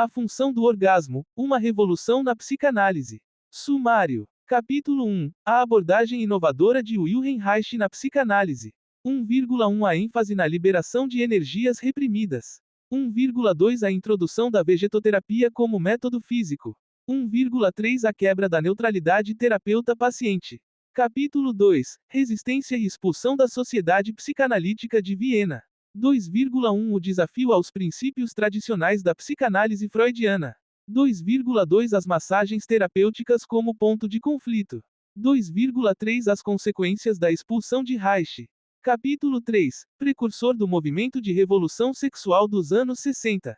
A função do orgasmo, uma revolução na psicanálise. Sumário. Capítulo 1. A abordagem inovadora de Wilhelm Reich na psicanálise. 1,1 A ênfase na liberação de energias reprimidas. 1,2 A introdução da vegetoterapia como método físico. 1,3 A quebra da neutralidade terapeuta-paciente. Capítulo 2. Resistência e expulsão da Sociedade Psicanalítica de Viena. 2,1 O desafio aos princípios tradicionais da psicanálise freudiana. 2,2 As massagens terapêuticas como ponto de conflito. 2,3 As consequências da expulsão de Reich. Capítulo 3. Precursor do movimento de revolução sexual dos anos 60.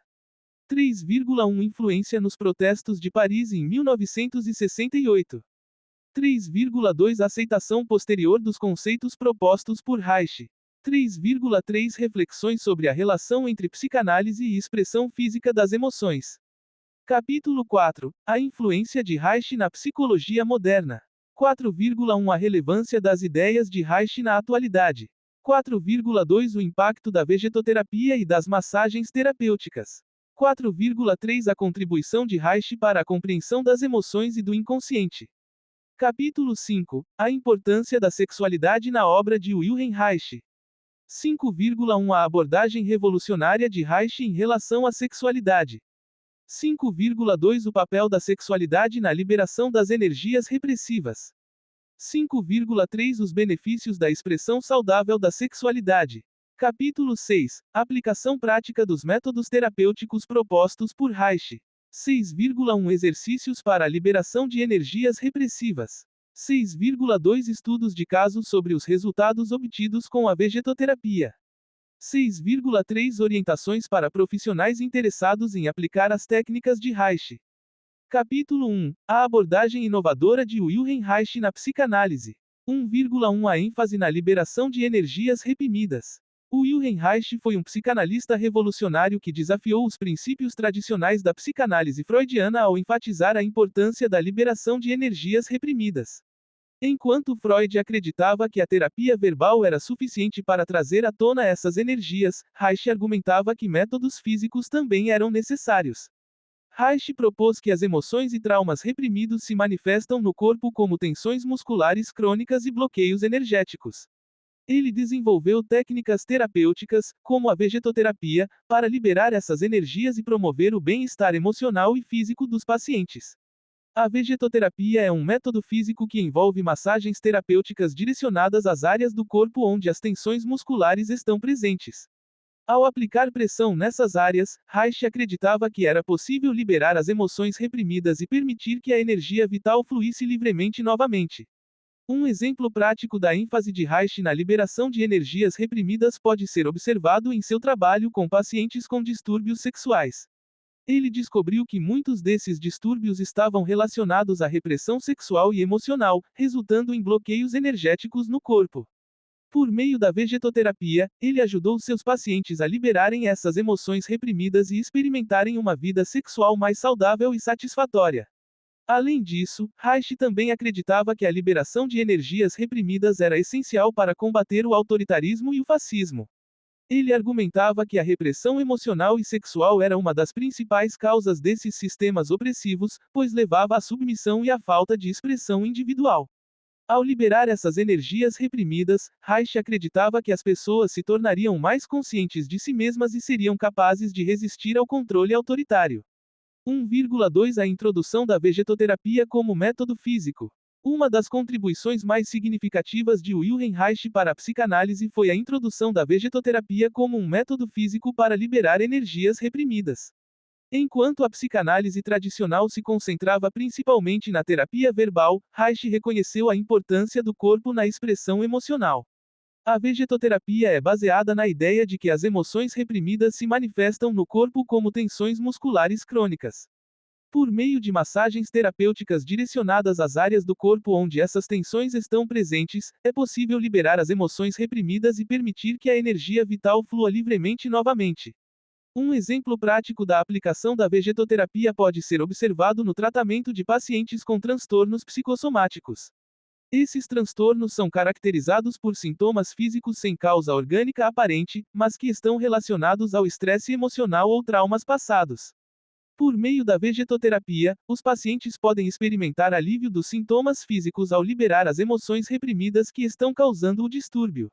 3,1 Influência nos protestos de Paris em 1968. 3,2 Aceitação posterior dos conceitos propostos por Reich. 3,3 Reflexões sobre a relação entre psicanálise e expressão física das emoções. Capítulo 4. A influência de Reich na psicologia moderna. 4,1 A relevância das ideias de Reich na atualidade. 4,2 O impacto da vegetoterapia e das massagens terapêuticas. 4,3 A contribuição de Reich para a compreensão das emoções e do inconsciente. Capítulo 5. A importância da sexualidade na obra de Wilhelm Reich. 5,1 A abordagem revolucionária de Reich em relação à sexualidade. 5,2 O papel da sexualidade na liberação das energias repressivas. 5,3 Os benefícios da expressão saudável da sexualidade. Capítulo 6. Aplicação prática dos métodos terapêuticos propostos por Reich. 6,1 Exercícios para a liberação de energias repressivas. 6,2 Estudos de casos sobre os resultados obtidos com a vegetoterapia. 6,3 Orientações para profissionais interessados em aplicar as técnicas de Reich. Capítulo 1. A abordagem inovadora de Wilhelm Reich na psicanálise. 1,1 A ênfase na liberação de energias reprimidas. Wilhelm Reich foi um psicanalista revolucionário que desafiou os princípios tradicionais da psicanálise freudiana ao enfatizar a importância da liberação de energias reprimidas. Enquanto Freud acreditava que a terapia verbal era suficiente para trazer à tona essas energias, Reich argumentava que métodos físicos também eram necessários. Reich propôs que as emoções e traumas reprimidos se manifestam no corpo como tensões musculares crônicas e bloqueios energéticos. Ele desenvolveu técnicas terapêuticas, como a vegetoterapia, para liberar essas energias e promover o bem-estar emocional e físico dos pacientes. A vegetoterapia é um método físico que envolve massagens terapêuticas direcionadas às áreas do corpo onde as tensões musculares estão presentes. Ao aplicar pressão nessas áreas, Reich acreditava que era possível liberar as emoções reprimidas e permitir que a energia vital fluísse livremente novamente. Um exemplo prático da ênfase de Reich na liberação de energias reprimidas pode ser observado em seu trabalho com pacientes com distúrbios sexuais. Ele descobriu que muitos desses distúrbios estavam relacionados à repressão sexual e emocional, resultando em bloqueios energéticos no corpo. Por meio da vegetoterapia, ele ajudou seus pacientes a liberarem essas emoções reprimidas e experimentarem uma vida sexual mais saudável e satisfatória. Além disso, Reich também acreditava que a liberação de energias reprimidas era essencial para combater o autoritarismo e o fascismo. Ele argumentava que a repressão emocional e sexual era uma das principais causas desses sistemas opressivos, pois levava à submissão e à falta de expressão individual. Ao liberar essas energias reprimidas, Reich acreditava que as pessoas se tornariam mais conscientes de si mesmas e seriam capazes de resistir ao controle autoritário. 1,2 A introdução da vegetoterapia como método físico. Uma das contribuições mais significativas de Wilhelm Reich para a psicanálise foi a introdução da vegetoterapia como um método físico para liberar energias reprimidas. Enquanto a psicanálise tradicional se concentrava principalmente na terapia verbal, Reich reconheceu a importância do corpo na expressão emocional. A vegetoterapia é baseada na ideia de que as emoções reprimidas se manifestam no corpo como tensões musculares crônicas. Por meio de massagens terapêuticas direcionadas às áreas do corpo onde essas tensões estão presentes, é possível liberar as emoções reprimidas e permitir que a energia vital flua livremente novamente. Um exemplo prático da aplicação da vegetoterapia pode ser observado no tratamento de pacientes com transtornos psicossomáticos. Esses transtornos são caracterizados por sintomas físicos sem causa orgânica aparente, mas que estão relacionados ao estresse emocional ou traumas passados. Por meio da vegetoterapia, os pacientes podem experimentar alívio dos sintomas físicos ao liberar as emoções reprimidas que estão causando o distúrbio.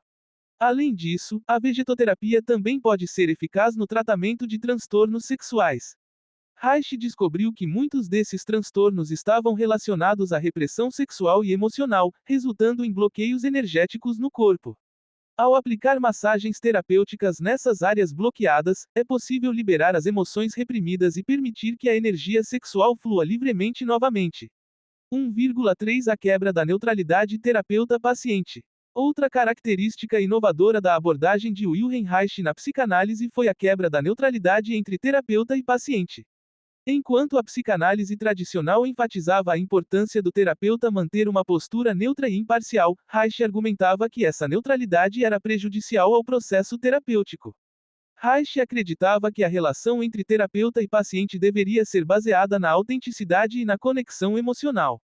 Além disso, a vegetoterapia também pode ser eficaz no tratamento de transtornos sexuais. Reich descobriu que muitos desses transtornos estavam relacionados à repressão sexual e emocional, resultando em bloqueios energéticos no corpo. Ao aplicar massagens terapêuticas nessas áreas bloqueadas, é possível liberar as emoções reprimidas e permitir que a energia sexual flua livremente novamente. 1,3 A quebra da neutralidade terapeuta-paciente. Outra característica inovadora da abordagem de Wilhelm Reich na psicanálise foi a quebra da neutralidade entre terapeuta e paciente. Enquanto a psicanálise tradicional enfatizava a importância do terapeuta manter uma postura neutra e imparcial, Reich argumentava que essa neutralidade era prejudicial ao processo terapêutico. Reich acreditava que a relação entre terapeuta e paciente deveria ser baseada na autenticidade e na conexão emocional.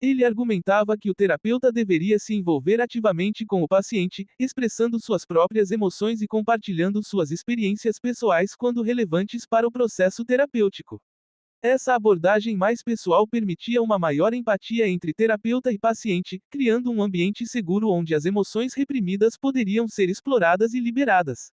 Ele argumentava que o terapeuta deveria se envolver ativamente com o paciente, expressando suas próprias emoções e compartilhando suas experiências pessoais quando relevantes para o processo terapêutico. Essa abordagem mais pessoal permitia uma maior empatia entre terapeuta e paciente, criando um ambiente seguro onde as emoções reprimidas poderiam ser exploradas e liberadas.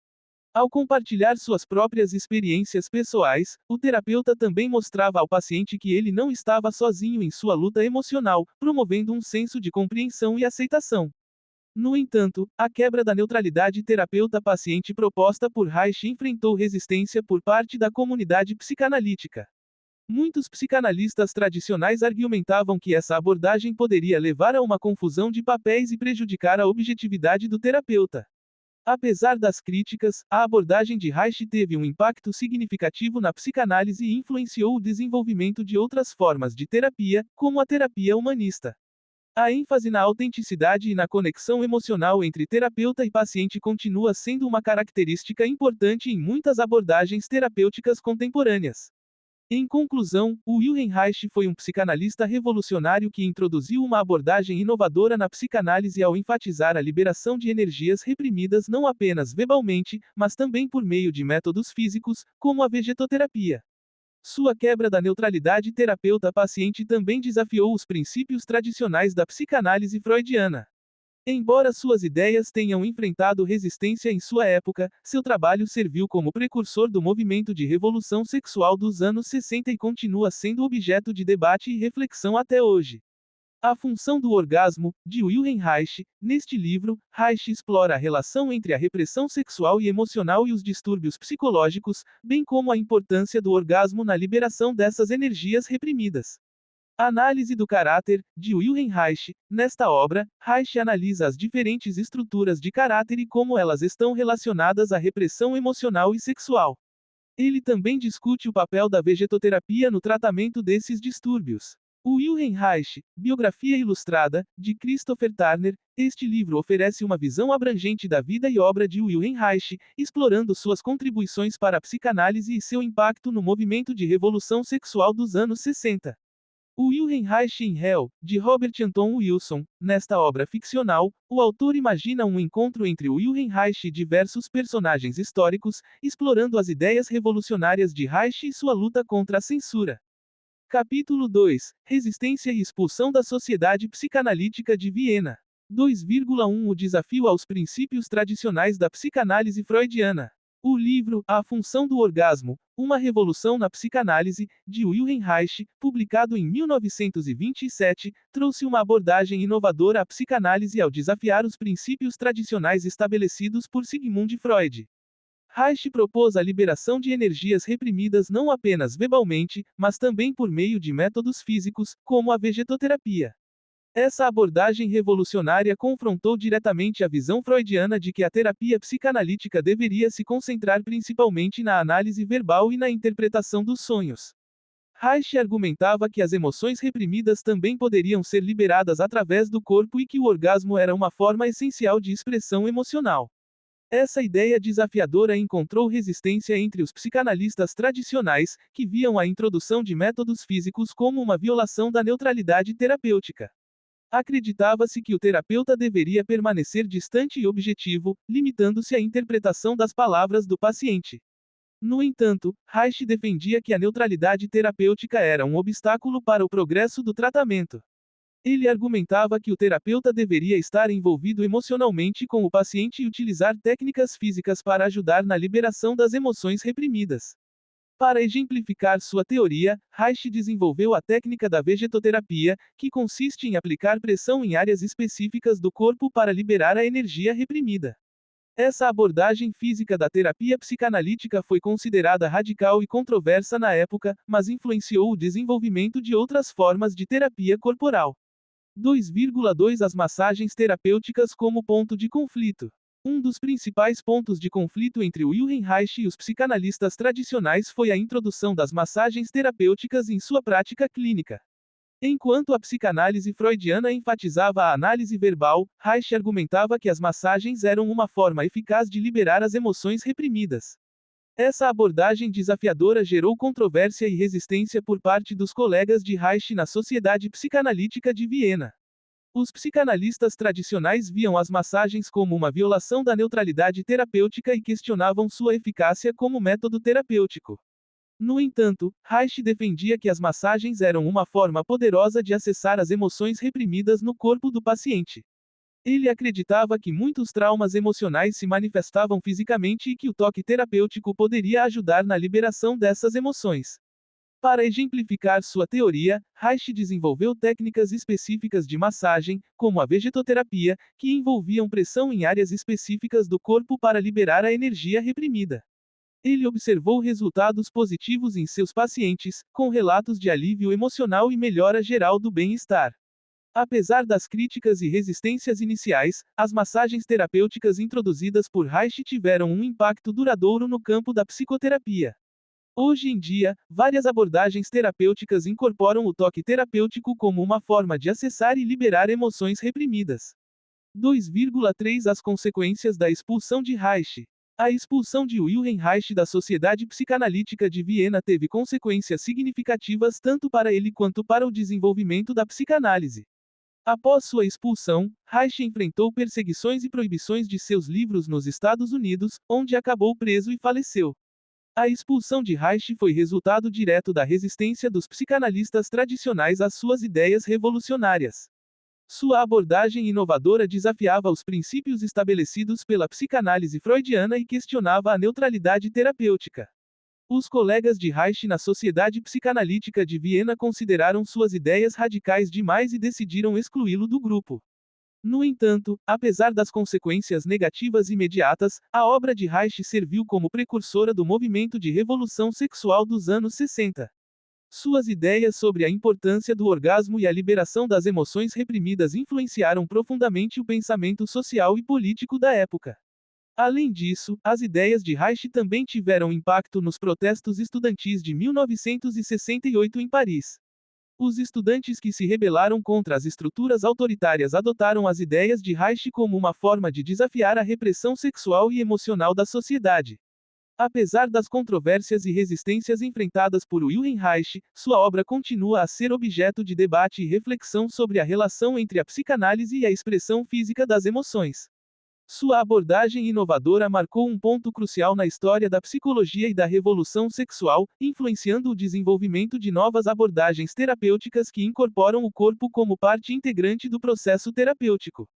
Ao compartilhar suas próprias experiências pessoais, o terapeuta também mostrava ao paciente que ele não estava sozinho em sua luta emocional, promovendo um senso de compreensão e aceitação. No entanto, a quebra da neutralidade terapeuta-paciente proposta por Reich enfrentou resistência por parte da comunidade psicanalítica. Muitos psicanalistas tradicionais argumentavam que essa abordagem poderia levar a uma confusão de papéis e prejudicar a objetividade do terapeuta. Apesar das críticas, a abordagem de Reich teve um impacto significativo na psicanálise e influenciou o desenvolvimento de outras formas de terapia, como a terapia humanista. A ênfase na autenticidade e na conexão emocional entre terapeuta e paciente continua sendo uma característica importante em muitas abordagens terapêuticas contemporâneas. Em conclusão, Wilhelm Reich foi um psicanalista revolucionário que introduziu uma abordagem inovadora na psicanálise ao enfatizar a liberação de energias reprimidas não apenas verbalmente, mas também por meio de métodos físicos, como a vegetoterapia. Sua quebra da neutralidade terapeuta-paciente também desafiou os princípios tradicionais da psicanálise freudiana. Embora suas ideias tenham enfrentado resistência em sua época, seu trabalho serviu como precursor do movimento de revolução sexual dos anos 60 e continua sendo objeto de debate e reflexão até hoje. A função do orgasmo, de Wilhelm Reich. Neste livro, Reich explora a relação entre a repressão sexual e emocional e os distúrbios psicológicos, bem como a importância do orgasmo na liberação dessas energias reprimidas. Análise do caráter, de Wilhelm Reich. Nesta obra, Reich analisa as diferentes estruturas de caráter e como elas estão relacionadas à repressão emocional e sexual. Ele também discute o papel da vegetoterapia no tratamento desses distúrbios. Wilhelm Reich, Biografia Ilustrada, de Christopher Turner. Este livro oferece uma visão abrangente da vida e obra de Wilhelm Reich, explorando suas contribuições para a psicanálise e seu impacto no movimento de revolução sexual dos anos 60. Wilhelm Reich in Hell, de Robert Anton Wilson. Nesta obra ficcional, o autor imagina um encontro entre Wilhelm Reich e diversos personagens históricos, explorando as ideias revolucionárias de Reich e sua luta contra a censura. Capítulo 2: Resistência e expulsão da Sociedade Psicanalítica de Viena. 2,1 O desafio aos princípios tradicionais da psicanálise freudiana. O livro A Função do Orgasmo, Uma Revolução na Psicanálise, de Wilhelm Reich, publicado em 1927, trouxe uma abordagem inovadora à psicanálise ao desafiar os princípios tradicionais estabelecidos por Sigmund Freud. Reich propôs a liberação de energias reprimidas não apenas verbalmente, mas também por meio de métodos físicos, como a vegetoterapia. Essa abordagem revolucionária confrontou diretamente a visão freudiana de que a terapia psicanalítica deveria se concentrar principalmente na análise verbal e na interpretação dos sonhos. Reich argumentava que as emoções reprimidas também poderiam ser liberadas através do corpo e que o orgasmo era uma forma essencial de expressão emocional. Essa ideia desafiadora encontrou resistência entre os psicanalistas tradicionais, que viam a introdução de métodos físicos como uma violação da neutralidade terapêutica. Acreditava-se que o terapeuta deveria permanecer distante e objetivo, limitando-se à interpretação das palavras do paciente. No entanto, Reich defendia que a neutralidade terapêutica era um obstáculo para o progresso do tratamento. Ele argumentava que o terapeuta deveria estar envolvido emocionalmente com o paciente e utilizar técnicas físicas para ajudar na liberação das emoções reprimidas. Para exemplificar sua teoria, Reich desenvolveu a técnica da vegetoterapia, que consiste em aplicar pressão em áreas específicas do corpo para liberar a energia reprimida. Essa abordagem física da terapia psicanalítica foi considerada radical e controversa na época, mas influenciou o desenvolvimento de outras formas de terapia corporal. 2,2 As massagens terapêuticas como ponto de conflito. Um dos principais pontos de conflito entre Wilhelm Reich e os psicanalistas tradicionais foi a introdução das massagens terapêuticas em sua prática clínica. Enquanto a psicanálise freudiana enfatizava a análise verbal, Reich argumentava que as massagens eram uma forma eficaz de liberar as emoções reprimidas. Essa abordagem desafiadora gerou controvérsia e resistência por parte dos colegas de Reich na Sociedade Psicanalítica de Viena. Os psicanalistas tradicionais viam as massagens como uma violação da neutralidade terapêutica e questionavam sua eficácia como método terapêutico. No entanto, Reich defendia que as massagens eram uma forma poderosa de acessar as emoções reprimidas no corpo do paciente. Ele acreditava que muitos traumas emocionais se manifestavam fisicamente e que o toque terapêutico poderia ajudar na liberação dessas emoções. Para exemplificar sua teoria, Reich desenvolveu técnicas específicas de massagem, como a vegetoterapia, que envolviam pressão em áreas específicas do corpo para liberar a energia reprimida. Ele observou resultados positivos em seus pacientes, com relatos de alívio emocional e melhora geral do bem-estar. Apesar das críticas e resistências iniciais, as massagens terapêuticas introduzidas por Reich tiveram um impacto duradouro no campo da psicoterapia. Hoje em dia, várias abordagens terapêuticas incorporam o toque terapêutico como uma forma de acessar e liberar emoções reprimidas. 2,3 As consequências da expulsão de Reich. A expulsão de Wilhelm Reich da Sociedade Psicanalítica de Viena teve consequências significativas tanto para ele quanto para o desenvolvimento da psicanálise. Após sua expulsão, Reich enfrentou perseguições e proibições de seus livros nos Estados Unidos, onde acabou preso e faleceu. A expulsão de Reich foi resultado direto da resistência dos psicanalistas tradicionais às suas ideias revolucionárias. Sua abordagem inovadora desafiava os princípios estabelecidos pela psicanálise freudiana e questionava a neutralidade terapêutica. Os colegas de Reich na Sociedade Psicanalítica de Viena consideraram suas ideias radicais demais e decidiram excluí-lo do grupo. No entanto, apesar das consequências negativas imediatas, a obra de Reich serviu como precursora do movimento de revolução sexual dos anos 60. Suas ideias sobre a importância do orgasmo e a liberação das emoções reprimidas influenciaram profundamente o pensamento social e político da época. Além disso, as ideias de Reich também tiveram impacto nos protestos estudantis de 1968 em Paris. Os estudantes que se rebelaram contra as estruturas autoritárias adotaram as ideias de Reich como uma forma de desafiar a repressão sexual e emocional da sociedade. Apesar das controvérsias e resistências enfrentadas por Wilhelm Reich, sua obra continua a ser objeto de debate e reflexão sobre a relação entre a psicanálise e a expressão física das emoções. Sua abordagem inovadora marcou um ponto crucial na história da psicologia e da revolução sexual, influenciando o desenvolvimento de novas abordagens terapêuticas que incorporam o corpo como parte integrante do processo terapêutico.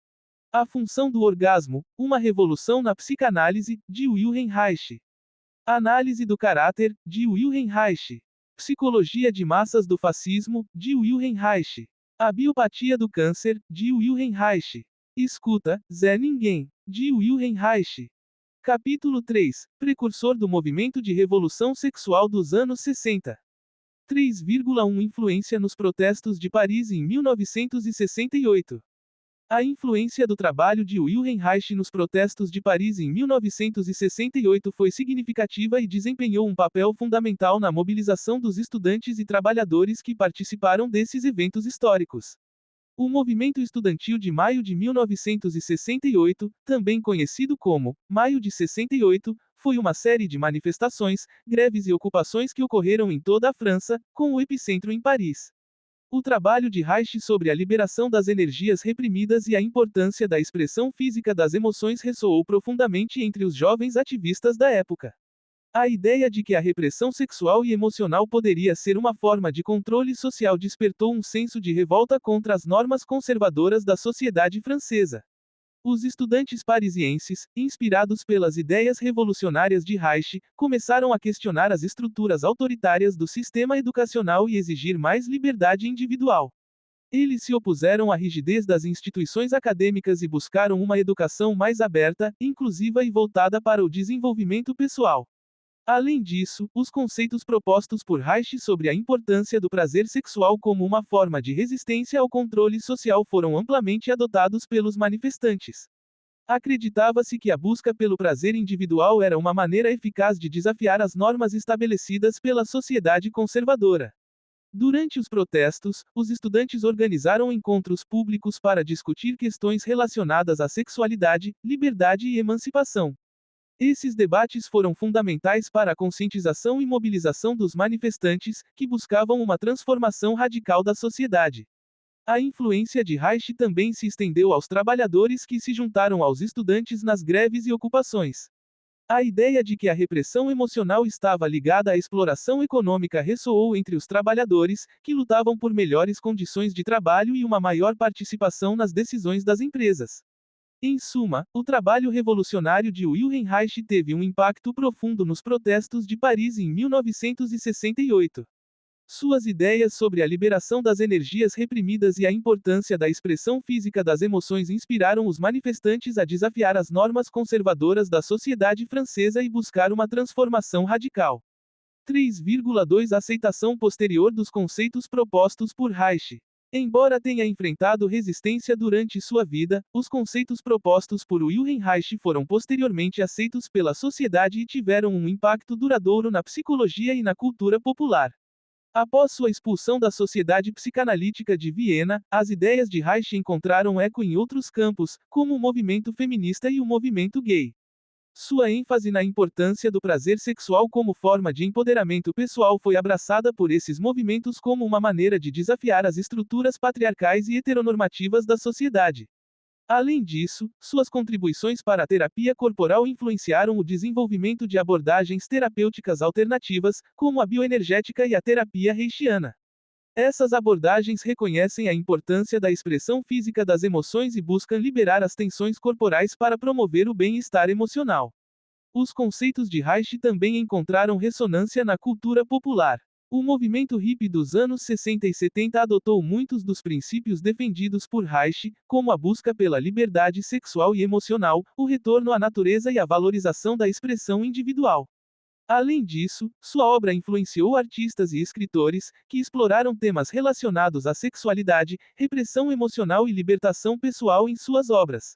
A função do orgasmo, uma revolução na psicanálise, de Wilhelm Reich. Análise do caráter, de Wilhelm Reich. Psicologia de massas do fascismo, de Wilhelm Reich. A biopatia do câncer, de Wilhelm Reich. Escuta, Zé Ninguém, de Wilhelm Reich. Capítulo 3. Precursor do movimento de revolução sexual dos anos 60. 3,1 Influência nos protestos de Paris em 1968. A influência do trabalho de Wilhelm Reich nos protestos de Paris em 1968 foi significativa e desempenhou um papel fundamental na mobilização dos estudantes e trabalhadores que participaram desses eventos históricos. O movimento estudantil de maio de 1968, também conhecido como Maio de 68, foi uma série de manifestações, greves e ocupações que ocorreram em toda a França, com o epicentro em Paris. O trabalho de Reich sobre a liberação das energias reprimidas e a importância da expressão física das emoções ressoou profundamente entre os jovens ativistas da época. A ideia de que a repressão sexual e emocional poderia ser uma forma de controle social despertou um senso de revolta contra as normas conservadoras da sociedade francesa. Os estudantes parisienses, inspirados pelas ideias revolucionárias de Reich, começaram a questionar as estruturas autoritárias do sistema educacional e exigir mais liberdade individual. Eles se opuseram à rigidez das instituições acadêmicas e buscaram uma educação mais aberta, inclusiva e voltada para o desenvolvimento pessoal. Além disso, os conceitos propostos por Reich sobre a importância do prazer sexual como uma forma de resistência ao controle social foram amplamente adotados pelos manifestantes. Acreditava-se que a busca pelo prazer individual era uma maneira eficaz de desafiar as normas estabelecidas pela sociedade conservadora. Durante os protestos, os estudantes organizaram encontros públicos para discutir questões relacionadas à sexualidade, liberdade e emancipação. Esses debates foram fundamentais para a conscientização e mobilização dos manifestantes, que buscavam uma transformação radical da sociedade. A influência de Reich também se estendeu aos trabalhadores que se juntaram aos estudantes nas greves e ocupações. A ideia de que a repressão emocional estava ligada à exploração econômica ressoou entre os trabalhadores, que lutavam por melhores condições de trabalho e uma maior participação nas decisões das empresas. Em suma, o trabalho revolucionário de Wilhelm Reich teve um impacto profundo nos protestos de Paris em 1968. Suas ideias sobre a liberação das energias reprimidas e a importância da expressão física das emoções inspiraram os manifestantes a desafiar as normas conservadoras da sociedade francesa e buscar uma transformação radical. 3,2 Aceitação posterior dos conceitos propostos por Reich. Embora tenha enfrentado resistência durante sua vida, os conceitos propostos por Wilhelm Reich foram posteriormente aceitos pela sociedade e tiveram um impacto duradouro na psicologia e na cultura popular. Após sua expulsão da Sociedade Psicanalítica de Viena, as ideias de Reich encontraram eco em outros campos, como o movimento feminista e o movimento gay. Sua ênfase na importância do prazer sexual como forma de empoderamento pessoal foi abraçada por esses movimentos como uma maneira de desafiar as estruturas patriarcais e heteronormativas da sociedade. Além disso, suas contribuições para a terapia corporal influenciaram o desenvolvimento de abordagens terapêuticas alternativas, como a bioenergética e a terapia reichiana. Essas abordagens reconhecem a importância da expressão física das emoções e buscam liberar as tensões corporais para promover o bem-estar emocional. Os conceitos de Reich também encontraram ressonância na cultura popular. O movimento hippie dos anos 60 e 70 adotou muitos dos princípios defendidos por Reich, como a busca pela liberdade sexual e emocional, o retorno à natureza e a valorização da expressão individual. Além disso, sua obra influenciou artistas e escritores, que exploraram temas relacionados à sexualidade, repressão emocional e libertação pessoal em suas obras.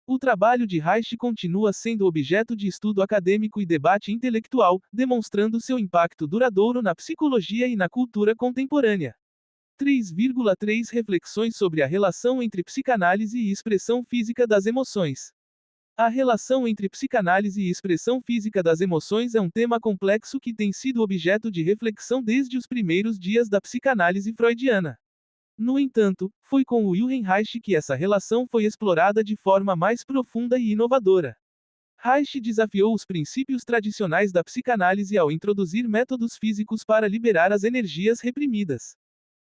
O trabalho de Reich continua sendo objeto de estudo acadêmico e debate intelectual, demonstrando seu impacto duradouro na psicologia e na cultura contemporânea. 3,3 Reflexões sobre a relação entre psicanálise e expressão física das emoções. A relação entre psicanálise e expressão física das emoções é um tema complexo que tem sido objeto de reflexão desde os primeiros dias da psicanálise freudiana. No entanto, foi com Wilhelm Reich que essa relação foi explorada de forma mais profunda e inovadora. Reich desafiou os princípios tradicionais da psicanálise ao introduzir métodos físicos para liberar as energias reprimidas.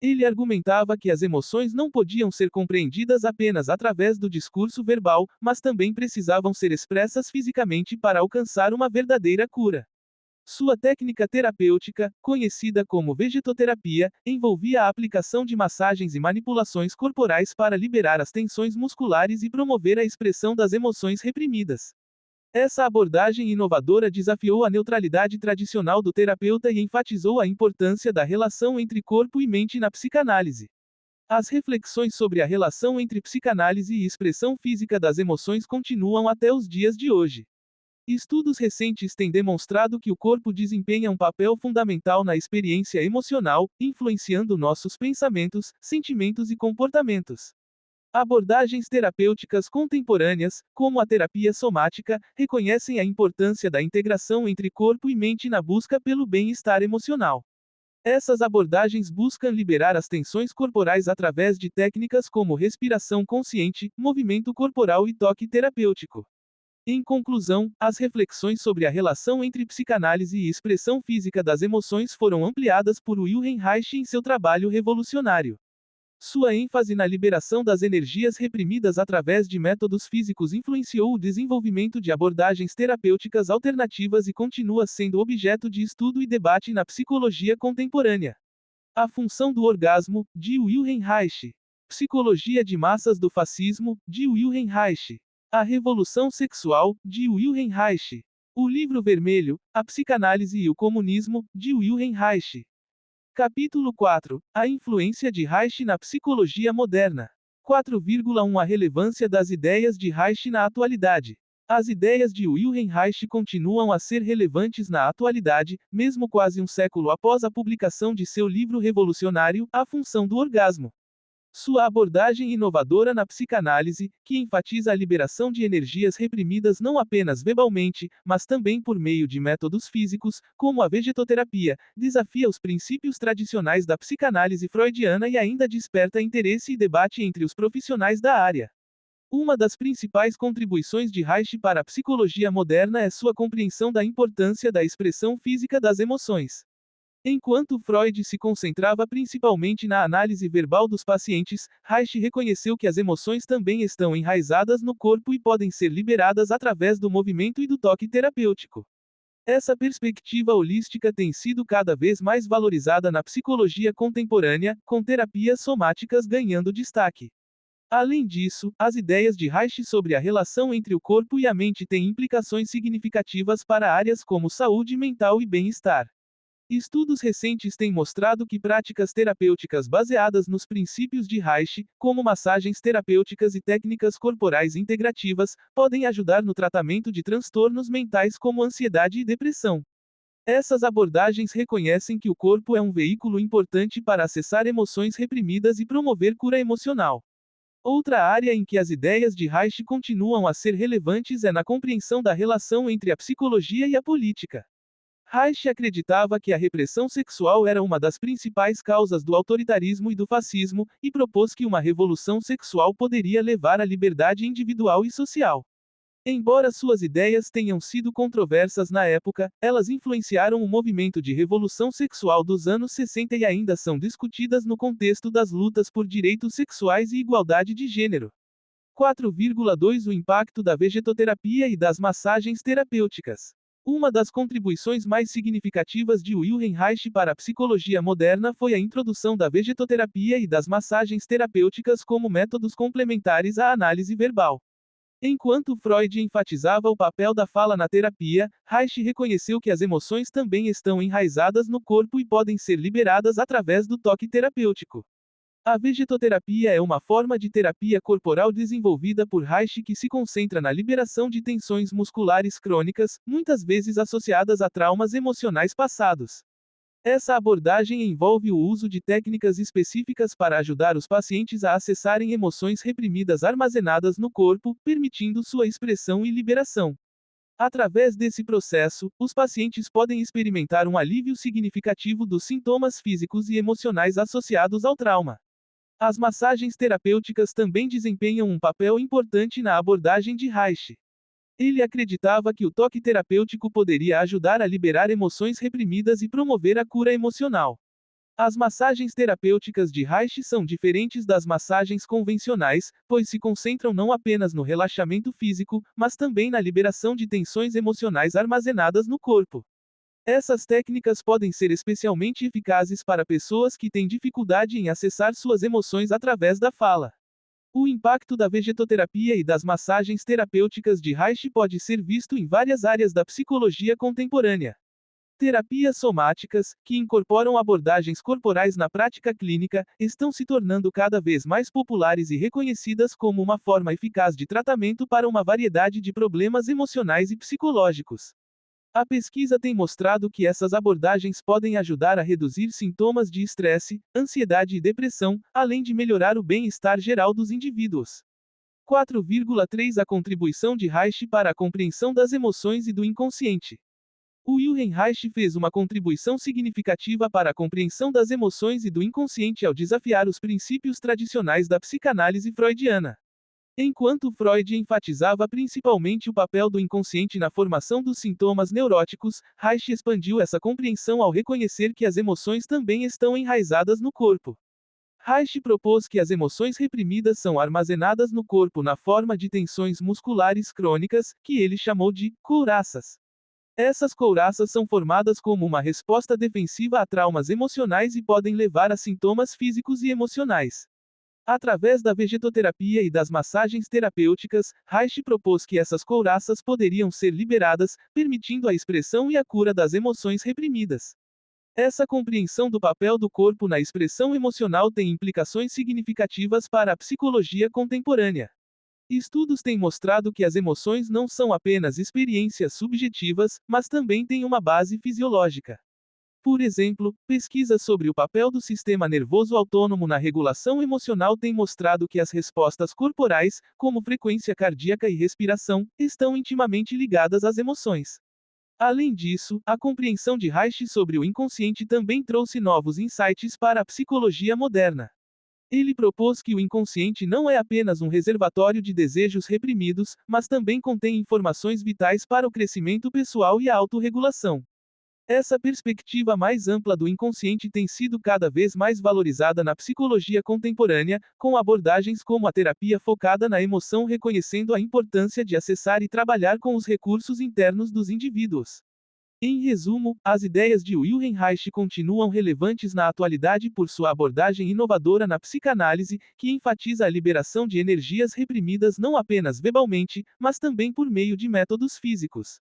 Ele argumentava que as emoções não podiam ser compreendidas apenas através do discurso verbal, mas também precisavam ser expressas fisicamente para alcançar uma verdadeira cura. Sua técnica terapêutica, conhecida como vegetoterapia, envolvia a aplicação de massagens e manipulações corporais para liberar as tensões musculares e promover a expressão das emoções reprimidas. Essa abordagem inovadora desafiou a neutralidade tradicional do terapeuta e enfatizou a importância da relação entre corpo e mente na psicanálise. As reflexões sobre a relação entre psicanálise e expressão física das emoções continuam até os dias de hoje. Estudos recentes têm demonstrado que o corpo desempenha um papel fundamental na experiência emocional, influenciando nossos pensamentos, sentimentos e comportamentos. Abordagens terapêuticas contemporâneas, como a terapia somática, reconhecem a importância da integração entre corpo e mente na busca pelo bem-estar emocional. Essas abordagens buscam liberar as tensões corporais através de técnicas como respiração consciente, movimento corporal e toque terapêutico. Em conclusão, as reflexões sobre a relação entre psicanálise e expressão física das emoções foram ampliadas por Wilhelm Reich em seu trabalho revolucionário. Sua ênfase na liberação das energias reprimidas através de métodos físicos influenciou o desenvolvimento de abordagens terapêuticas alternativas e continua sendo objeto de estudo e debate na psicologia contemporânea. A função do orgasmo, de Wilhelm Reich. Psicologia de massas do fascismo, de Wilhelm Reich. A revolução sexual, de Wilhelm Reich. O livro vermelho, A psicanálise e o comunismo, de Wilhelm Reich. Capítulo 4. A influência de Reich na psicologia moderna. 4,1 A relevância das ideias de Reich na atualidade. As ideias de Wilhelm Reich continuam a ser relevantes na atualidade, mesmo quase um século após a publicação de seu livro revolucionário, A Função do Orgasmo. Sua abordagem inovadora na psicanálise, que enfatiza a liberação de energias reprimidas não apenas verbalmente, mas também por meio de métodos físicos, como a vegetoterapia, desafia os princípios tradicionais da psicanálise freudiana e ainda desperta interesse e debate entre os profissionais da área. Uma das principais contribuições de Reich para a psicologia moderna é sua compreensão da importância da expressão física das emoções. Enquanto Freud se concentrava principalmente na análise verbal dos pacientes, Reich reconheceu que as emoções também estão enraizadas no corpo e podem ser liberadas através do movimento e do toque terapêutico. Essa perspectiva holística tem sido cada vez mais valorizada na psicologia contemporânea, com terapias somáticas ganhando destaque. Além disso, as ideias de Reich sobre a relação entre o corpo e a mente têm implicações significativas para áreas como saúde mental e bem-estar. Estudos recentes têm mostrado que práticas terapêuticas baseadas nos princípios de Reich, como massagens terapêuticas e técnicas corporais integrativas, podem ajudar no tratamento de transtornos mentais como ansiedade e depressão. Essas abordagens reconhecem que o corpo é um veículo importante para acessar emoções reprimidas e promover cura emocional. Outra área em que as ideias de Reich continuam a ser relevantes é na compreensão da relação entre a psicologia e a política. Reich acreditava que a repressão sexual era uma das principais causas do autoritarismo e do fascismo, e propôs que uma revolução sexual poderia levar à liberdade individual e social. Embora suas ideias tenham sido controversas na época, elas influenciaram o movimento de revolução sexual dos anos 60 e ainda são discutidas no contexto das lutas por direitos sexuais e igualdade de gênero. 4,2 O impacto da vegetoterapia e das massagens terapêuticas. Uma das contribuições mais significativas de Wilhelm Reich para a psicologia moderna foi a introdução da vegetoterapia e das massagens terapêuticas como métodos complementares à análise verbal. Enquanto Freud enfatizava o papel da fala na terapia, Reich reconheceu que as emoções também estão enraizadas no corpo e podem ser liberadas através do toque terapêutico. A vegetoterapia é uma forma de terapia corporal desenvolvida por Reich que se concentra na liberação de tensões musculares crônicas, muitas vezes associadas a traumas emocionais passados. Essa abordagem envolve o uso de técnicas específicas para ajudar os pacientes a acessarem emoções reprimidas armazenadas no corpo, permitindo sua expressão e liberação. Através desse processo, os pacientes podem experimentar um alívio significativo dos sintomas físicos e emocionais associados ao trauma. As massagens terapêuticas também desempenham um papel importante na abordagem de Reich. Ele acreditava que o toque terapêutico poderia ajudar a liberar emoções reprimidas e promover a cura emocional. As massagens terapêuticas de Reich são diferentes das massagens convencionais, pois se concentram não apenas no relaxamento físico, mas também na liberação de tensões emocionais armazenadas no corpo. Essas técnicas podem ser especialmente eficazes para pessoas que têm dificuldade em acessar suas emoções através da fala. O impacto da vegetoterapia e das massagens terapêuticas de Reich pode ser visto em várias áreas da psicologia contemporânea. Terapias somáticas, que incorporam abordagens corporais na prática clínica, estão se tornando cada vez mais populares e reconhecidas como uma forma eficaz de tratamento para uma variedade de problemas emocionais e psicológicos. A pesquisa tem mostrado que essas abordagens podem ajudar a reduzir sintomas de estresse, ansiedade e depressão, além de melhorar o bem-estar geral dos indivíduos. 4,3 A contribuição de Reich para a compreensão das emoções e do inconsciente. Wilhelm Reich fez uma contribuição significativa para a compreensão das emoções e do inconsciente ao desafiar os princípios tradicionais da psicanálise freudiana. Enquanto Freud enfatizava principalmente o papel do inconsciente na formação dos sintomas neuróticos, Reich expandiu essa compreensão ao reconhecer que as emoções também estão enraizadas no corpo. Reich propôs que as emoções reprimidas são armazenadas no corpo na forma de tensões musculares crônicas, que ele chamou de couraças. Essas couraças são formadas como uma resposta defensiva a traumas emocionais e podem levar a sintomas físicos e emocionais. Através da vegetoterapia e das massagens terapêuticas, Reich propôs que essas couraças poderiam ser liberadas, permitindo a expressão e a cura das emoções reprimidas. Essa compreensão do papel do corpo na expressão emocional tem implicações significativas para a psicologia contemporânea. Estudos têm mostrado que as emoções não são apenas experiências subjetivas, mas também têm uma base fisiológica. Por exemplo, pesquisas sobre o papel do sistema nervoso autônomo na regulação emocional têm mostrado que as respostas corporais, como frequência cardíaca e respiração, estão intimamente ligadas às emoções. Além disso, a compreensão de Reich sobre o inconsciente também trouxe novos insights para a psicologia moderna. Ele propôs que o inconsciente não é apenas um reservatório de desejos reprimidos, mas também contém informações vitais para o crescimento pessoal e a autorregulação. Essa perspectiva mais ampla do inconsciente tem sido cada vez mais valorizada na psicologia contemporânea, com abordagens como a terapia focada na emoção reconhecendo a importância de acessar e trabalhar com os recursos internos dos indivíduos. Em resumo, as ideias de Wilhelm Reich continuam relevantes na atualidade por sua abordagem inovadora na psicanálise, que enfatiza a liberação de energias reprimidas não apenas verbalmente, mas também por meio de métodos físicos.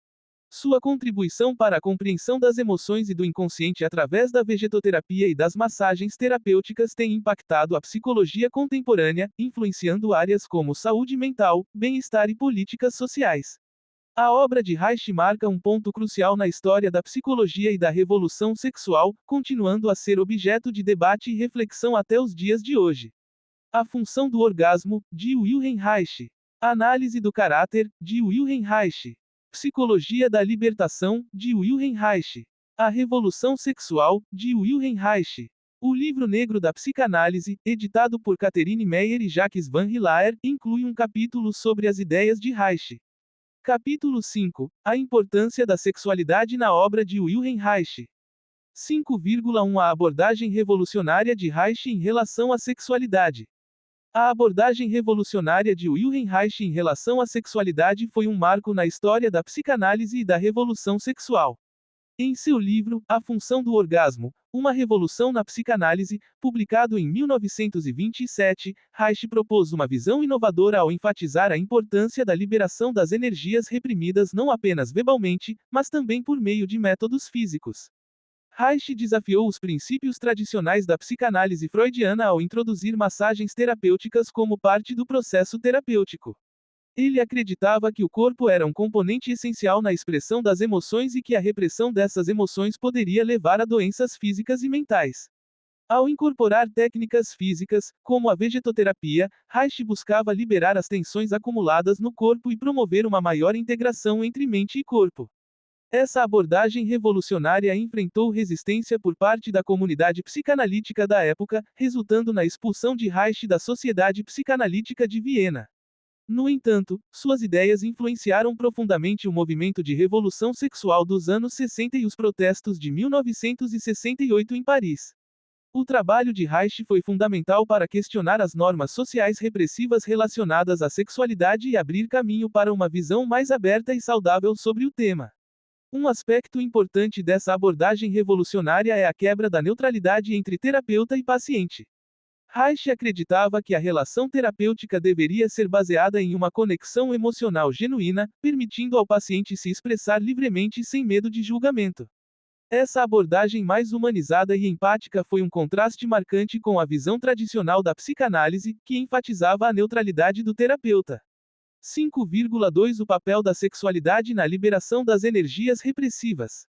Sua contribuição para a compreensão das emoções e do inconsciente através da vegetoterapia e das massagens terapêuticas tem impactado a psicologia contemporânea, influenciando áreas como saúde mental, bem-estar e políticas sociais. A obra de Reich marca um ponto crucial na história da psicologia e da revolução sexual, continuando a ser objeto de debate e reflexão até os dias de hoje. A função do orgasmo, de Wilhelm Reich. Análise do caráter, de Wilhelm Reich. Psicologia da libertação, de Wilhelm Reich. A revolução sexual, de Wilhelm Reich. O Livro Negro da Psicanálise, editado por Catherine Meyer e Jacques Van Hilaer, inclui um capítulo sobre as ideias de Reich. Capítulo 5. A importância da sexualidade na obra de Wilhelm Reich. 5,1 A abordagem revolucionária de Reich em relação à sexualidade. A abordagem revolucionária de Wilhelm Reich em relação à sexualidade foi um marco na história da psicanálise e da revolução sexual. Em seu livro, A Função do Orgasmo, Uma Revolução na Psicanálise, publicado em 1927, Reich propôs uma visão inovadora ao enfatizar a importância da liberação das energias reprimidas não apenas verbalmente, mas também por meio de métodos físicos. Reich desafiou os princípios tradicionais da psicanálise freudiana ao introduzir massagens terapêuticas como parte do processo terapêutico. Ele acreditava que o corpo era um componente essencial na expressão das emoções e que a repressão dessas emoções poderia levar a doenças físicas e mentais. Ao incorporar técnicas físicas, como a vegetoterapia, Reich buscava liberar as tensões acumuladas no corpo e promover uma maior integração entre mente e corpo. Essa abordagem revolucionária enfrentou resistência por parte da comunidade psicanalítica da época, resultando na expulsão de Reich da Sociedade Psicanalítica de Viena. No entanto, suas ideias influenciaram profundamente o movimento de revolução sexual dos anos 60 e os protestos de 1968 em Paris. O trabalho de Reich foi fundamental para questionar as normas sociais repressivas relacionadas à sexualidade e abrir caminho para uma visão mais aberta e saudável sobre o tema. Um aspecto importante dessa abordagem revolucionária é a quebra da neutralidade entre terapeuta e paciente. Reich acreditava que a relação terapêutica deveria ser baseada em uma conexão emocional genuína, permitindo ao paciente se expressar livremente sem medo de julgamento. Essa abordagem mais humanizada e empática foi um contraste marcante com a visão tradicional da psicanálise, que enfatizava a neutralidade do terapeuta. 5,2 O papel da sexualidade na liberação das energias repressivas.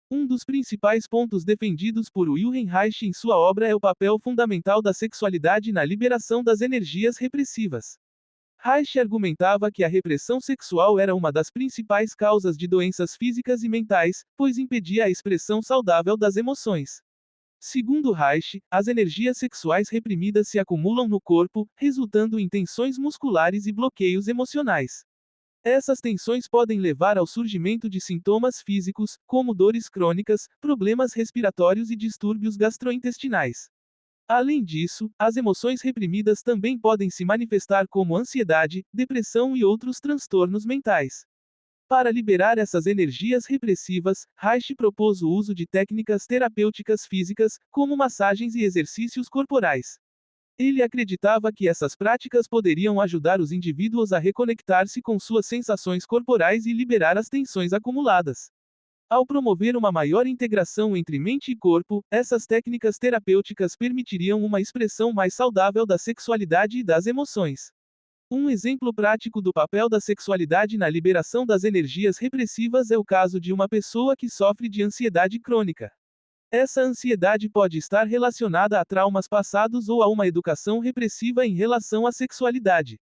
Um dos principais pontos defendidos por Wilhelm Reich em sua obra é o papel fundamental da sexualidade na liberação das energias repressivas. Reich argumentava que a repressão sexual era uma das principais causas de doenças físicas e mentais, pois impedia a expressão saudável das emoções. Segundo Reich, as energias sexuais reprimidas se acumulam no corpo, resultando em tensões musculares e bloqueios emocionais. Essas tensões podem levar ao surgimento de sintomas físicos, como dores crônicas, problemas respiratórios e distúrbios gastrointestinais. Além disso, as emoções reprimidas também podem se manifestar como ansiedade, depressão e outros transtornos mentais. Para liberar essas energias repressivas, Reich propôs o uso de técnicas terapêuticas físicas, como massagens e exercícios corporais. Ele acreditava que essas práticas poderiam ajudar os indivíduos a reconectar-se com suas sensações corporais e liberar as tensões acumuladas. Ao promover uma maior integração entre mente e corpo, essas técnicas terapêuticas permitiriam uma expressão mais saudável da sexualidade e das emoções. Um exemplo prático do papel da sexualidade na liberação das energias repressivas é o caso de uma pessoa que sofre de ansiedade crônica. Essa ansiedade pode estar relacionada a traumas passados ou a uma educação repressiva em relação à sexualidade.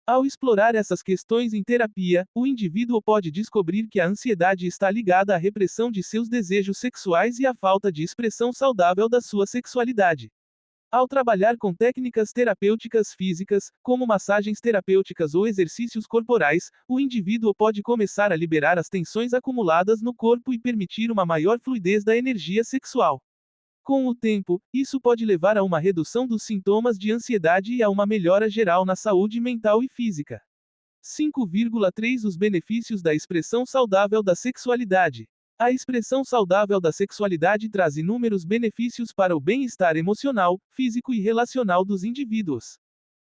Ao explorar essas questões em terapia, o indivíduo pode descobrir que a ansiedade está ligada à repressão de seus desejos sexuais e à falta de expressão saudável da sua sexualidade. Ao trabalhar com técnicas terapêuticas físicas, como massagens terapêuticas ou exercícios corporais, o indivíduo pode começar a liberar as tensões acumuladas no corpo e permitir uma maior fluidez da energia sexual. Com o tempo, isso pode levar a uma redução dos sintomas de ansiedade e a uma melhora geral na saúde mental e física. 5,3 Os benefícios da expressão saudável da sexualidade. A expressão saudável da sexualidade traz inúmeros benefícios para o bem-estar emocional, físico e relacional dos indivíduos.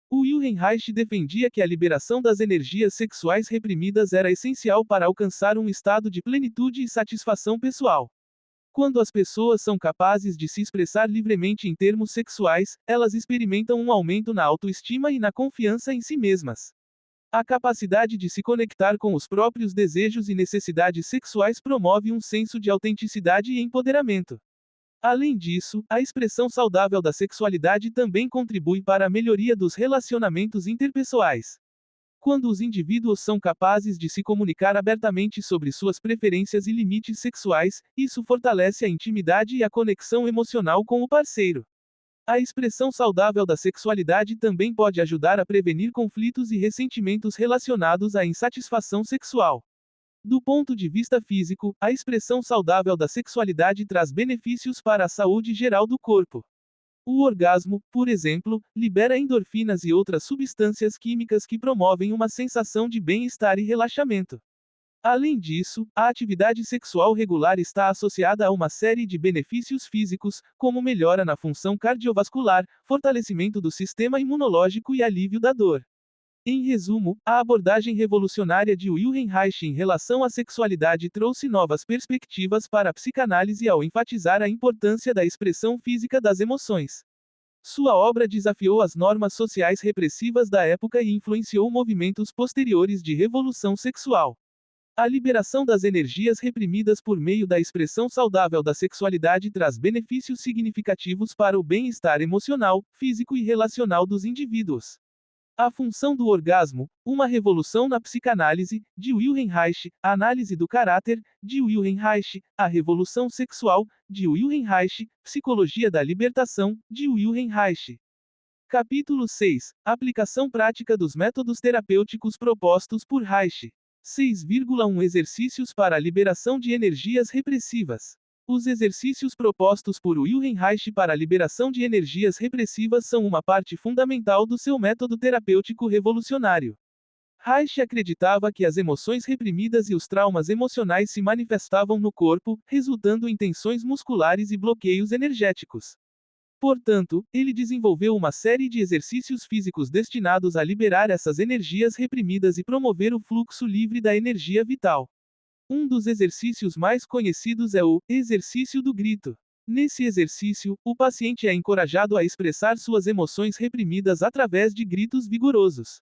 O Wilhelm Reich defendia que a liberação das energias sexuais reprimidas era essencial para alcançar um estado de plenitude e satisfação pessoal. Quando as pessoas são capazes de se expressar livremente em termos sexuais, elas experimentam um aumento na autoestima e na confiança em si mesmas. A capacidade de se conectar com os próprios desejos e necessidades sexuais promove um senso de autenticidade e empoderamento. Além disso, a expressão saudável da sexualidade também contribui para a melhoria dos relacionamentos interpessoais. Quando os indivíduos são capazes de se comunicar abertamente sobre suas preferências e limites sexuais, isso fortalece a intimidade e a conexão emocional com o parceiro. A expressão saudável da sexualidade também pode ajudar a prevenir conflitos e ressentimentos relacionados à insatisfação sexual. Do ponto de vista físico, a expressão saudável da sexualidade traz benefícios para a saúde geral do corpo. O orgasmo, por exemplo, libera endorfinas e outras substâncias químicas que promovem uma sensação de bem-estar e relaxamento. Além disso, a atividade sexual regular está associada a uma série de benefícios físicos, como melhora na função cardiovascular, fortalecimento do sistema imunológico e alívio da dor. Em resumo, a abordagem revolucionária de Wilhelm Reich em relação à sexualidade trouxe novas perspectivas para a psicanálise ao enfatizar a importância da expressão física das emoções. Sua obra desafiou as normas sociais repressivas da época e influenciou movimentos posteriores de revolução sexual. A liberação das energias reprimidas por meio da expressão saudável da sexualidade traz benefícios significativos para o bem-estar emocional, físico e relacional dos indivíduos. A função do orgasmo, uma revolução na psicanálise, de Wilhelm Reich, a análise do caráter, de Wilhelm Reich, a revolução sexual, de Wilhelm Reich, psicologia da libertação, de Wilhelm Reich. Capítulo 6. Aplicação prática dos métodos terapêuticos propostos por Reich. 6,1 Exercícios para a liberação de energias repressivas. Os exercícios propostos por Wilhelm Reich para a liberação de energias repressivas são uma parte fundamental do seu método terapêutico revolucionário. Reich acreditava que as emoções reprimidas e os traumas emocionais se manifestavam no corpo, resultando em tensões musculares e bloqueios energéticos. Portanto, ele desenvolveu uma série de exercícios físicos destinados a liberar essas energias reprimidas e promover o fluxo livre da energia vital. Um dos exercícios mais conhecidos é o exercício do grito. Nesse exercício, o paciente é encorajado a expressar suas emoções reprimidas através de gritos vigorosos.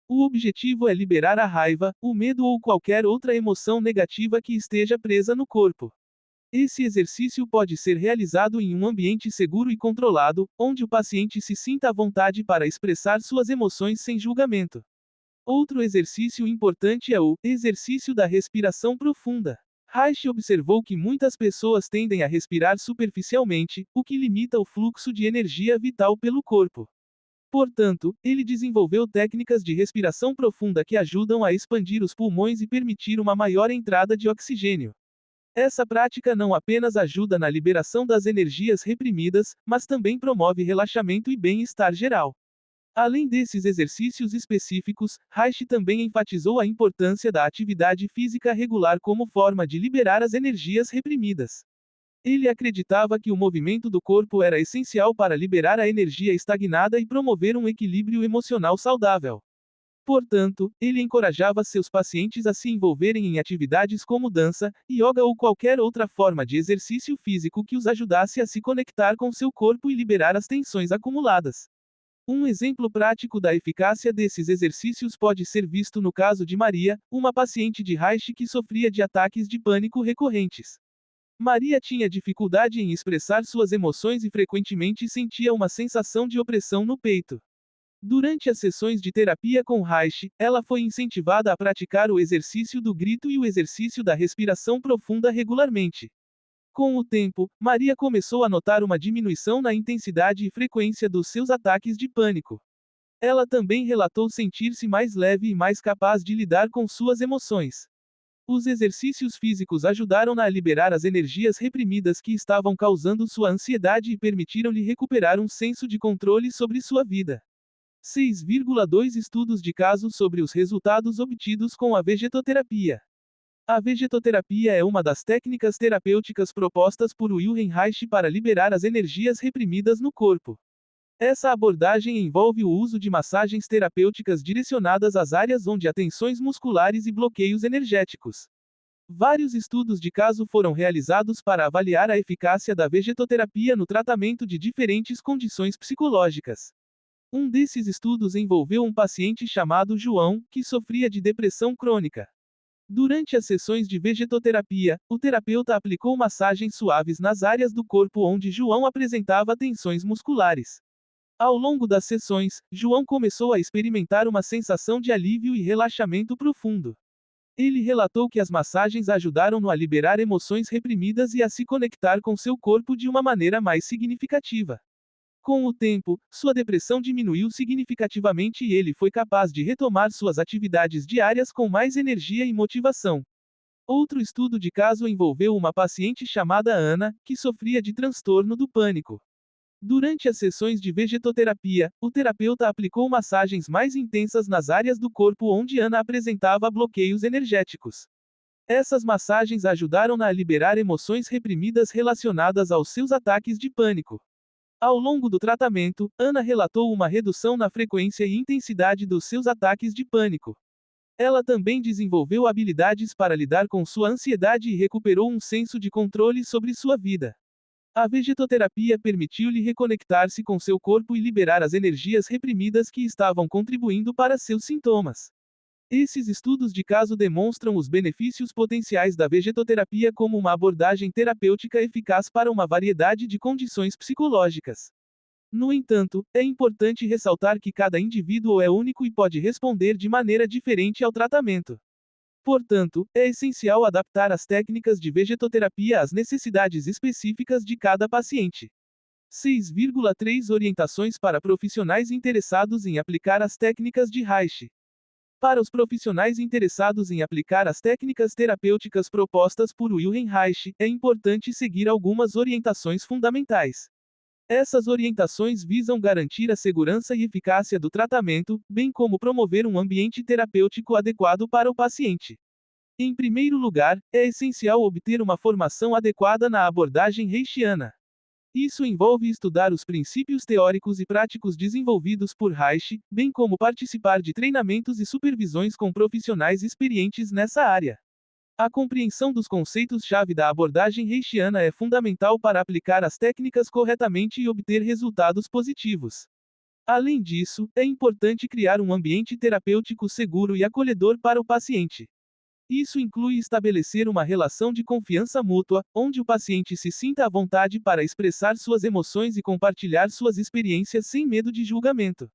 O objetivo é liberar a raiva, o medo ou qualquer outra emoção negativa que esteja presa no corpo. Esse exercício pode ser realizado em um ambiente seguro e controlado, onde o paciente se sinta à vontade para expressar suas emoções sem julgamento. Outro exercício importante é o exercício da respiração profunda. Reich observou que muitas pessoas tendem a respirar superficialmente, o que limita o fluxo de energia vital pelo corpo. Portanto, ele desenvolveu técnicas de respiração profunda que ajudam a expandir os pulmões e permitir uma maior entrada de oxigênio. Essa prática não apenas ajuda na liberação das energias reprimidas, mas também promove relaxamento e bem-estar geral. Além desses exercícios específicos, Reich também enfatizou a importância da atividade física regular como forma de liberar as energias reprimidas. Ele acreditava que o movimento do corpo era essencial para liberar a energia estagnada e promover um equilíbrio emocional saudável. Portanto, ele encorajava seus pacientes a se envolverem em atividades como dança, yoga ou qualquer outra forma de exercício físico que os ajudasse a se conectar com seu corpo e liberar as tensões acumuladas. Um exemplo prático da eficácia desses exercícios pode ser visto no caso de Maria, uma paciente de Reich que sofria de ataques de pânico recorrentes. Maria tinha dificuldade em expressar suas emoções e frequentemente sentia uma sensação de opressão no peito. Durante as sessões de terapia com Reich, ela foi incentivada a praticar o exercício do grito e o exercício da respiração profunda regularmente. Com o tempo, Maria começou a notar uma diminuição na intensidade e frequência dos seus ataques de pânico. Ela também relatou sentir-se mais leve e mais capaz de lidar com suas emoções. Os exercícios físicos ajudaram-na a liberar as energias reprimidas que estavam causando sua ansiedade e permitiram-lhe recuperar um senso de controle sobre sua vida. 6,2 estudos de caso sobre os resultados obtidos com a vegetoterapia. A vegetoterapia é uma das técnicas terapêuticas propostas por Wilhelm Reich para liberar as energias reprimidas no corpo. Essa abordagem envolve o uso de massagens terapêuticas direcionadas às áreas onde há tensões musculares e bloqueios energéticos. Vários estudos de caso foram realizados para avaliar a eficácia da vegetoterapia no tratamento de diferentes condições psicológicas. Um desses estudos envolveu um paciente chamado João, que sofria de depressão crônica. Durante as sessões de vegetoterapia, o terapeuta aplicou massagens suaves nas áreas do corpo onde João apresentava tensões musculares. Ao longo das sessões, João começou a experimentar uma sensação de alívio e relaxamento profundo. Ele relatou que as massagens ajudaram-no a liberar emoções reprimidas e a se conectar com seu corpo de uma maneira mais significativa. Com o tempo, sua depressão diminuiu significativamente e ele foi capaz de retomar suas atividades diárias com mais energia e motivação. Outro estudo de caso envolveu uma paciente chamada Ana, que sofria de transtorno do pânico. Durante as sessões de vegetoterapia, o terapeuta aplicou massagens mais intensas nas áreas do corpo onde Ana apresentava bloqueios energéticos. Essas massagens ajudaram-na a liberar emoções reprimidas relacionadas aos seus ataques de pânico. Ao longo do tratamento, Ana relatou uma redução na frequência e intensidade dos seus ataques de pânico. Ela também desenvolveu habilidades para lidar com sua ansiedade e recuperou um senso de controle sobre sua vida. A vegetoterapia permitiu-lhe reconectar-se com seu corpo e liberar as energias reprimidas que estavam contribuindo para seus sintomas. Esses estudos de caso demonstram os benefícios potenciais da vegetoterapia como uma abordagem terapêutica eficaz para uma variedade de condições psicológicas. No entanto, é importante ressaltar que cada indivíduo é único e pode responder de maneira diferente ao tratamento. Portanto, é essencial adaptar as técnicas de vegetoterapia às necessidades específicas de cada paciente. 6,3 Orientações para profissionais interessados em aplicar as técnicas de Reich. Para os profissionais interessados em aplicar as técnicas terapêuticas propostas por Wilhelm Reich, é importante seguir algumas orientações fundamentais. Essas orientações visam garantir a segurança e eficácia do tratamento, bem como promover um ambiente terapêutico adequado para o paciente. Em primeiro lugar, é essencial obter uma formação adequada na abordagem reichiana. Isso envolve estudar os princípios teóricos e práticos desenvolvidos por Reich, bem como participar de treinamentos e supervisões com profissionais experientes nessa área. A compreensão dos conceitos-chave da abordagem reichiana é fundamental para aplicar as técnicas corretamente e obter resultados positivos. Além disso, é importante criar um ambiente terapêutico seguro e acolhedor para o paciente. Isso inclui estabelecer uma relação de confiança mútua, onde o paciente se sinta à vontade para expressar suas emoções e compartilhar suas experiências sem medo de julgamento.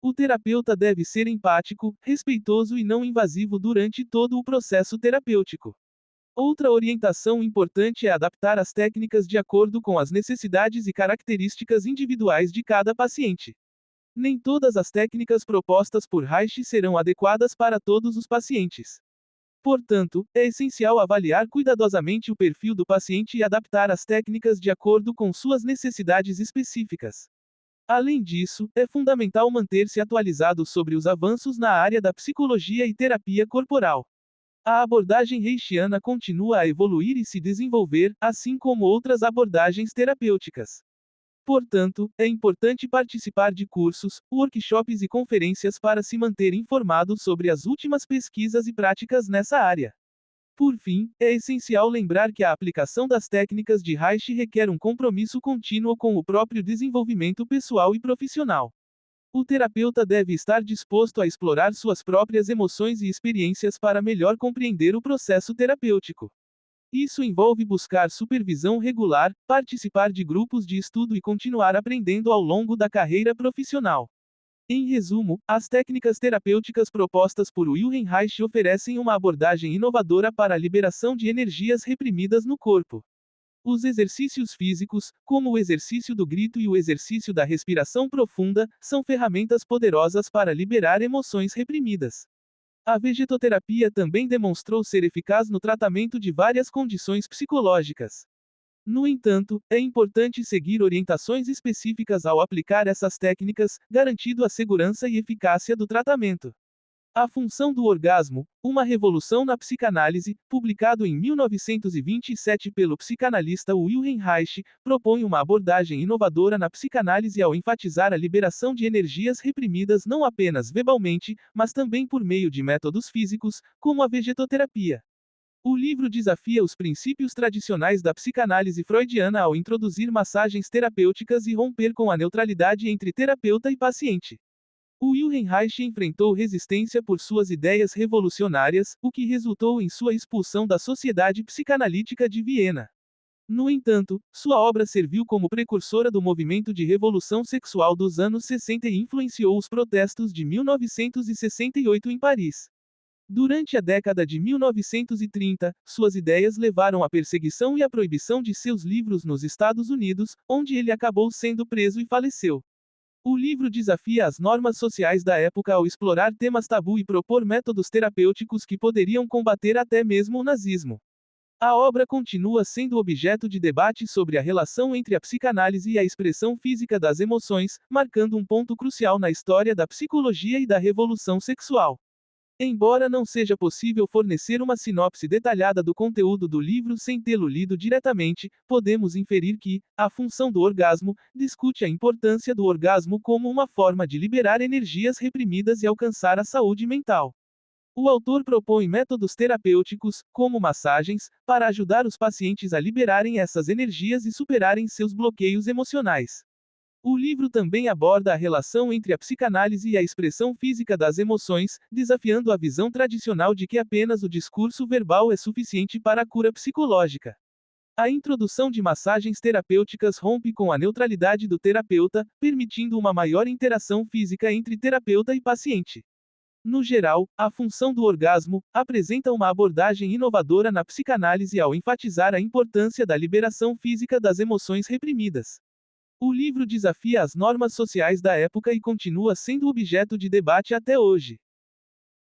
O terapeuta deve ser empático, respeitoso e não invasivo durante todo o processo terapêutico. Outra orientação importante é adaptar as técnicas de acordo com as necessidades e características individuais de cada paciente. Nem todas as técnicas propostas por Reich serão adequadas para todos os pacientes. Portanto, é essencial avaliar cuidadosamente o perfil do paciente e adaptar as técnicas de acordo com suas necessidades específicas. Além disso, é fundamental manter-se atualizado sobre os avanços na área da psicologia e terapia corporal. A abordagem reichiana continua a evoluir e se desenvolver, assim como outras abordagens terapêuticas. Portanto, é importante participar de cursos, workshops e conferências para se manter informado sobre as últimas pesquisas e práticas nessa área. Por fim, é essencial lembrar que a aplicação das técnicas de Reich requer um compromisso contínuo com o próprio desenvolvimento pessoal e profissional. O terapeuta deve estar disposto a explorar suas próprias emoções e experiências para melhor compreender o processo terapêutico. Isso envolve buscar supervisão regular, participar de grupos de estudo e continuar aprendendo ao longo da carreira profissional. Em resumo, as técnicas terapêuticas propostas por Wilhelm Reich oferecem uma abordagem inovadora para a liberação de energias reprimidas no corpo. Os exercícios físicos, como o exercício do grito e o exercício da respiração profunda, são ferramentas poderosas para liberar emoções reprimidas. A vegetoterapia também demonstrou ser eficaz no tratamento de várias condições psicológicas. No entanto, é importante seguir orientações específicas ao aplicar essas técnicas, garantindo a segurança e eficácia do tratamento. A função do orgasmo, uma revolução na psicanálise, publicado em 1927 pelo psicanalista Wilhelm Reich, propõe uma abordagem inovadora na psicanálise ao enfatizar a liberação de energias reprimidas não apenas verbalmente, mas também por meio de métodos físicos, como a vegetoterapia. O livro desafia os princípios tradicionais da psicanálise freudiana ao introduzir massagens terapêuticas e romper com a neutralidade entre terapeuta e paciente. Wilhelm Reich enfrentou resistência por suas ideias revolucionárias, o que resultou em sua expulsão da Sociedade Psicanalítica de Viena. No entanto, sua obra serviu como precursora do movimento de revolução sexual dos anos 60 e influenciou os protestos de 1968 em Paris. Durante a década de 1930, suas ideias levaram à perseguição e à proibição de seus livros nos Estados Unidos, onde ele acabou sendo preso e faleceu. O livro desafia as normas sociais da época ao explorar temas tabu e propor métodos terapêuticos que poderiam combater até mesmo o nazismo. A obra continua sendo objeto de debate sobre a relação entre a psicanálise e a expressão física das emoções, marcando um ponto crucial na história da psicologia e da revolução sexual. Embora não seja possível fornecer uma sinopse detalhada do conteúdo do livro sem tê-lo lido diretamente, podemos inferir que A Função do Orgasmo discute a importância do orgasmo como uma forma de liberar energias reprimidas e alcançar a saúde mental. O autor propõe métodos terapêuticos, como massagens, para ajudar os pacientes a liberarem essas energias e superarem seus bloqueios emocionais. O livro também aborda a relação entre a psicanálise e a expressão física das emoções, desafiando a visão tradicional de que apenas o discurso verbal é suficiente para a cura psicológica. A introdução de massagens terapêuticas rompe com a neutralidade do terapeuta, permitindo uma maior interação física entre terapeuta e paciente. No geral, A Função do Orgasmo apresenta uma abordagem inovadora na psicanálise ao enfatizar a importância da liberação física das emoções reprimidas. O livro desafia as normas sociais da época e continua sendo objeto de debate até hoje.